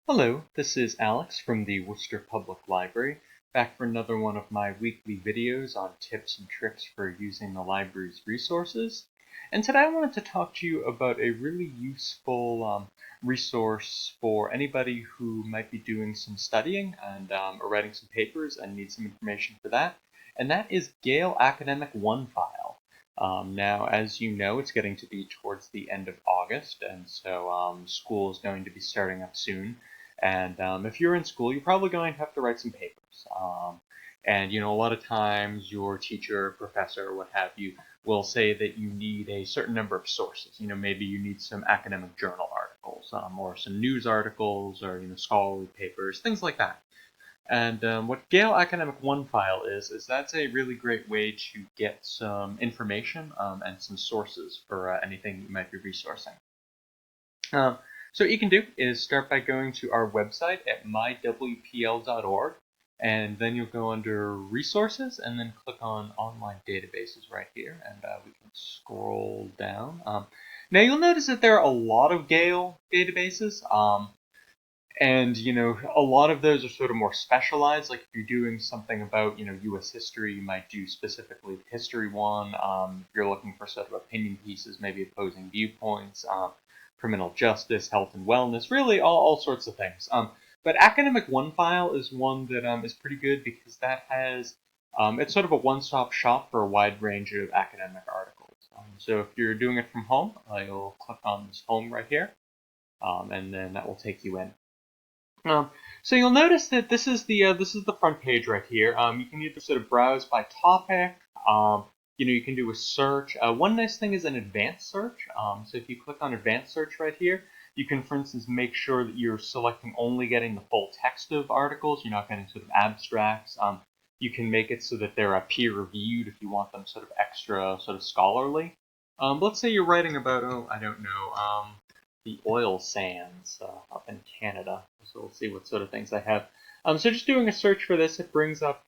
Hello, this is Alex from the Worcester Public Library, back for another one of my weekly videos on tips and tricks for using the library's resources. And today I wanted to talk to you about a really useful resource for anybody who might be doing some studying and or writing some papers and need some information for that. And that is Gale Academic OneFile. Now, as you know, it's getting to be towards the end of August, and so school is going to be starting up soon. And if you're in school, you're probably going to have to write some papers. And a lot of times your teacher, professor, what have you, will say that you need a certain number of sources. Maybe you need some academic journal articles, or some news articles, or scholarly papers, things like that. And what Gale Academic OneFile is that's a really great way to get some information and some sources for anything you might be resourcing. So what you can do is start by going to our website at mywpl.org, and then you'll go under Resources, and then click on Online Databases right here, and we can scroll down. Now you'll notice that there are a lot of Gale databases. And a lot of those are sort of more specialized. Like if you're doing something about U.S. history, you might do specifically the history one. If you're looking for sort of opinion pieces, maybe opposing viewpoints, criminal justice, health and wellness, really all sorts of things. But Academic OneFile is one that is pretty good because that has it's sort of a one-stop shop for a wide range of academic articles. So if you're doing it from home, you'll click on this home right here, and then that will take you in. So you'll notice that this is the front page right here. You can either sort of browse by topic. You can do a search. One nice thing is an advanced search. So if you click on advanced search right here, you can, for instance, make sure that you're selecting only getting the full text of articles. You're not getting sort of abstracts. You can make it so that they're peer-reviewed if you want them sort of extra sort of scholarly. Let's say you're writing about, I don't know, the oil sands up in Canada. So we'll see what sort of things I have. So just doing a search for this, it brings up,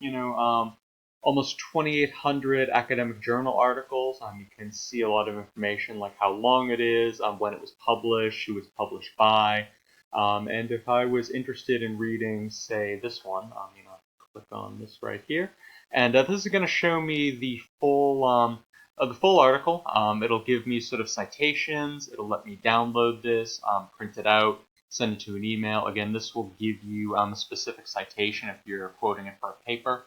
almost 2,800 academic journal articles. You can see a lot of information like how long it is, when it was published, who it was published by. And if I was interested in reading, say, this one, click on this right here. And this is going to show me the full article. It'll give me sort of citations. It'll let me download this, print it out, send it to an email. Again, this will give you a specific citation if you're quoting it for a paper.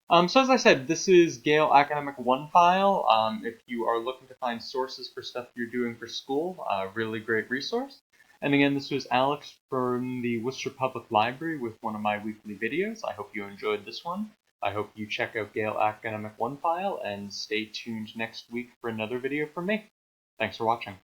So as I said, this is Gale Academic OneFile. If you are looking to find sources for stuff you're doing for school, a really great resource. And again, this was Alex from the Worcester Public Library with one of my weekly videos. I hope you enjoyed this one. I hope you check out Gale Academic OneFile and stay tuned next week for another video from me. Thanks for watching.